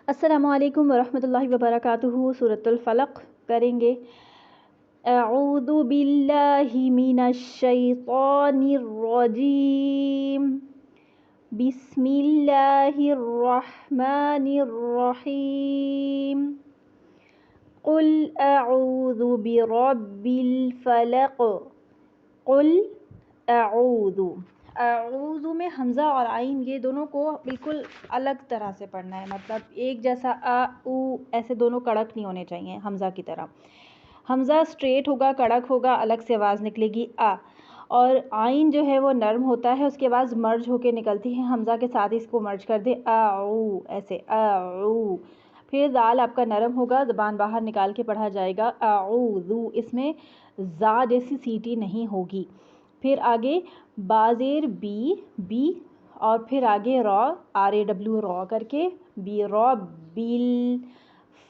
अस्सलामु अलैकुम वरहमतुल्लाहि वबरकातुहू। सूरतुल फलक करेंगे। अऊज़ु बिल्लाहि मिनश शैतानिर रजीम। बिस्मिल्लाहिर रहमानिर रहीम। कुल अऊज़ु बिरब्बिल फलक। कुल अऊज़ु। अऊज़ु में हमज़ा और आइन ये दोनों को बिल्कुल अलग तरह से पढ़ना है, मतलब एक जैसा उ ऐसे दोनों कड़क नहीं होने चाहिए हमज़ा की तरह। हमज़ा स्ट्रेट होगा, कड़क होगा, अलग से आवाज़ निकलेगी आ, और आइन जो है वो नर्म होता है, उसके बाद मर्ज होके निकलती है। हमज़ा के साथ इसको मर्ज कर दे आऊ, ऐसे आऊ। फिर दाल आपका नरम होगा, ज़बान बाहर निकाल के पढ़ा जाएगा आऊज़ु। इसमें ज़ा जैसी सीटी नहीं होगी। फिर आगे बाज़ेर बी और फिर आगे रॉ RAW रॉ करके बी रॉ बिल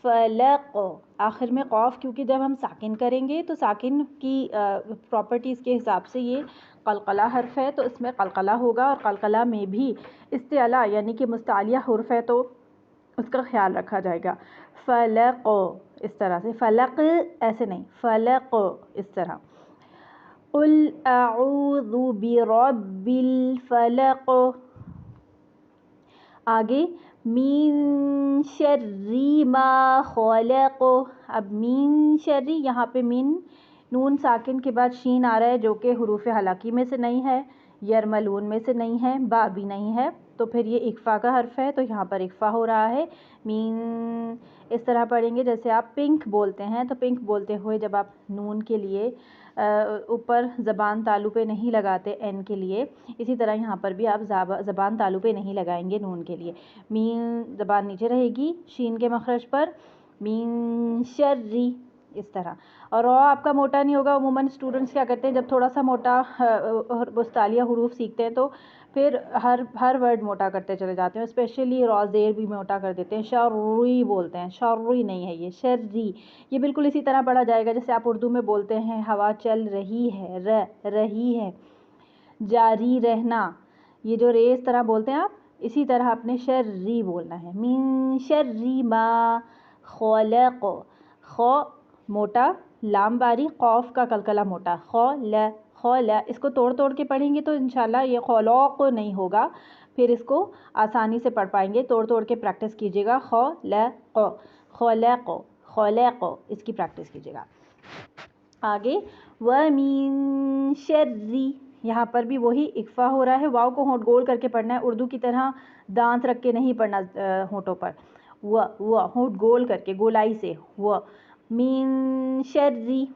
फलक। आखिर में क़ाफ, क्योंकि जब हम साकिन करेंगे तो साकिन की प्रॉपर्टीज़ के हिसाब से ये क़लक़ला हर्फ है, तो इसमें क़लक़ला होगा, और क़लक़ला में भी इस्तिअला यानी कि मुस्तालिया हुर्फ है, तो उसका ख्याल रखा जाएगा। फलक इस तरह से, फलक ऐसे नहीं, फलक इस तरह। कुल अऊज़ु बिरब्बिल फलक। आगे मिन शर्रि मा खलक। अब मिन शर्रि, यहाँ पे मिन नून साकिन के बाद शीन आ रहा है, जो कि हुरूफ हलाकी में से नहीं है, यरमलून में से नहीं है, बा भी नहीं है, तो फिर ये इक्फ़ा का हर्फ है, तो यहाँ पर इक्फ़ा हो रहा है। मीन इस तरह पढ़ेंगे जैसे आप पिंक बोलते हैं, तो पिंक बोलते हुए जब आप नून के लिए ऊपर ज़बान तालू पे नहीं लगाते एन के लिए, इसी तरह यहाँ पर भी आप ज़बान तालू पे नहीं लगाएंगे नून के लिए। मीन ज़बान नीचे रहेगी शीन के मखरज पर, मीन शर्री इस तरह। और रॉ आपका मोटा नहीं होगा। अमूमन स्टूडेंट्स क्या करते हैं, जब थोड़ा सा मोटा मुस्तालिया हुरूफ सीखते हैं तो फिर हर वर्ड मोटा करते चले जाते हैं, स्पेशली रॉ ज़ेर भी मोटा कर देते हैं, शर्री बोलते हैं, शर्री नहीं है ये, शर्री। ये बिल्कुल इसी तरह पढ़ा जाएगा जैसे आप उर्दू में बोलते हैं हवा चल रही है, रही है, जारी रहना, ये जो रे इस तरह बोलते हैं आप, इसी तरह आपने शर्री बोलना है। मिन शर्री मा खलक। ख मोटा, लाम बारी, क़ाफ का कलकला मोटा, खल। इसको तोड़ तोड़ के पढ़ेंगे तो इंशाल्लाह ये खलक नहीं होगा, फिर इसको आसानी से पढ़ पाएंगे। तोड़ तोड़ के प्रैक्टिस कीजिएगा। खलक, खलक, खलक, इसकी प्रैक्टिस कीजिएगा। आगे व मिन शर्री, यहाँ पर भी वही इक्फ़ा हो रहा है, वाव को होंठ गोल करके पढ़ना है, उर्दू की तरह दांत रख के नहीं पढ़ना होंठों पर। व होंठ गोल करके, गोलाई से, व मिन शर्री।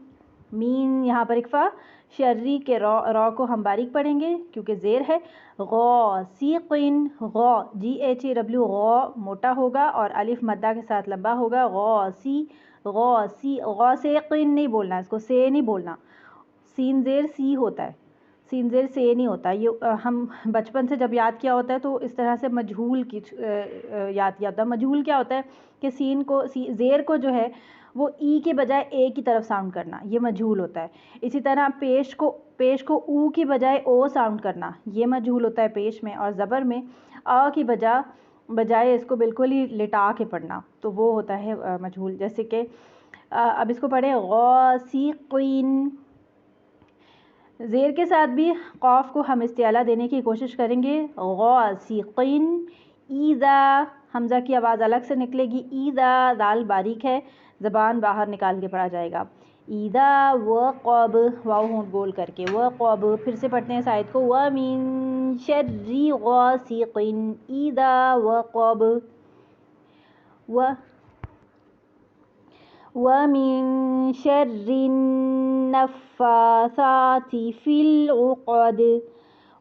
मीन यहाँ पर इक्फ़ा, शर्री के रॉ को हम बारीक पढ़ेंगे क्योंकि ज़ेर है। गौसीक़िन, गौ GHAW गौ मोटा होगा और अलिफ मद्दा के साथ लंबा होगा। गौसीक़िन नहीं बोलना, इसको से नहीं बोलना, सीन ज़ेर सी होता है, सीन ज़ेर से नहीं होता। ये हम बचपन से जब याद किया होता है तो इस तरह से मजहूल की याद किया होता है। मजहूल क्या होता है कि सीन को ज़ेर को जो है वो ई के बजाय ए की तरफ साउंड करना, ये मजहूल होता है। इसी तरह पेश को ऊ की बजाय ओ साउंड करना, ये मजहूल होता है पेश में। और ज़बर में अ की बजाय इसको बिल्कुल ही लिटा के पढ़ना, तो वो होता है मजहूल। जैसे कि अब इसको पढ़े गौसीक़िन, ज़ेर के साथ भी क़ाफ को हम इस्तिआला देने की कोशिश करेंगे। गौसीक़िन, ईज़ा, हमज़ा की आवाज़ अलग से निकलेगी, ईज़ा, दाल बारीक है, ज़बान बाहर निकाल के पढ़ा जाएगा। ईज़ा वक़ब, वाव होंठ गोल करके, वक़ब। फिर से पढ़ते हैं इस आयत को, व मिन शर्रि गासिक़िन ईज़ा वक़ब, व मिन शर्रि नफ़्फ़ासाति फ़िल उक़द,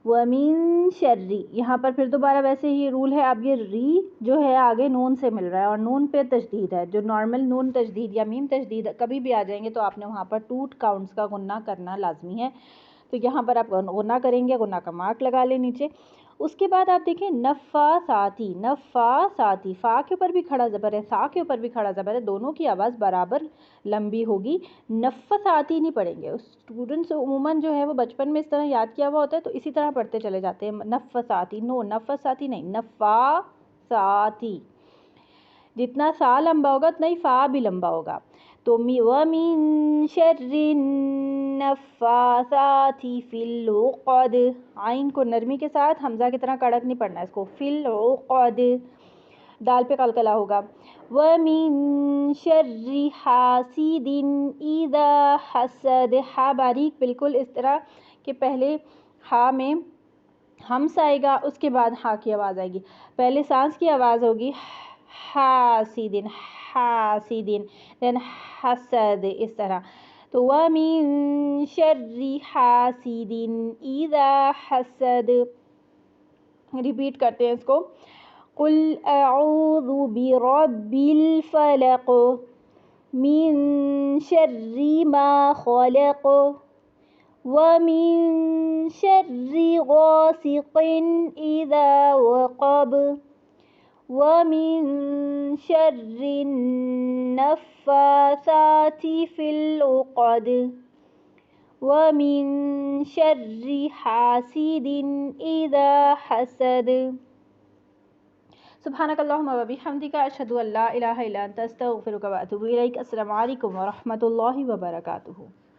व मिन शर्रि। यहाँ पर फिर दोबारा वैसे ही रूल है। अब ये री जो है आगे नून से मिल रहा है और नून पे तशदीद है, जो नॉर्मल नून तशदीद या मीम तशदीद कभी भी आ जाएंगे तो आपने वहाँ पर 2 काउंट्स का गुन्ना करना लाजमी है। तो यहाँ पर आप गुन्ना करेंगे, गुन्ना का मार्क लगा लें नीचे। उसके बाद आप देखें नफ़्फ़ासाती, नफ़्फ़ासाती, फ़ा के ऊपर भी खड़ा ज़बर है, सा के ऊपर भी खड़ा ज़बर है, दोनों की आवाज़ बराबर लंबी होगी। नफ़्फ़ासाती नहीं पढ़ेंगे। स्टूडेंट्स उमूमन जो है वो बचपन में इस तरह याद किया हुआ होता है तो इसी तरह पढ़ते चले जाते हैं। नफ़्फ़ासाती, नो नफ़्फ़ासाती नहीं, नफ़्फ़ासाती। جتنا سا لمبا ہوگا اتنا ہی فا بھی لمبا ہوگا. تو وَمِن شَرِّ النَّفَّاثَاتِ فِي الْعُقَدِ. عین کو نرمی کے ساتھ، حمزہ کی طرح کڑک نہیں پڑھنا ہے اس کو. فِي الْعُقَدِ. دال پہ قلقلہ ہوگا. وَمِن شَرِّ حَاسِدٍ إِذَا حَسَدَ. ہا باریک بالکل اس طرح کہ پہلے ہا میں ہمس آئے گا، اس کے بعد ہا کی آواز آئے گی. پہلے سانس کی آواز ہوگی حاسدن حاسدن، دین حسد، اس طرح. تو وَمِن شَرِّ حَاسِدٍ إِذَا حَسَدَ. ریپیٹ کرتے ہیں اس کو. قُلْ أَعُوذُ بِرَبِّ الْفَلَقِ مِن شَرِّ مَا خَلَقَ وَمِن شَرِّ غَاسِقٍ إِذَا وَقَبَ وَمِن شَرِّ النَّفَّاثَاتِ فِي الْعُقَدِ وَمِن شَرِّ حَاسِدٍ إِذَا حَسَدَ. سبحانک اللہم و بحمدک، اشہد ان لا الہ الا انت، استغفرک و اتوب الیک. السلام علیکم و رحمۃ اللہ وبرکاتہ.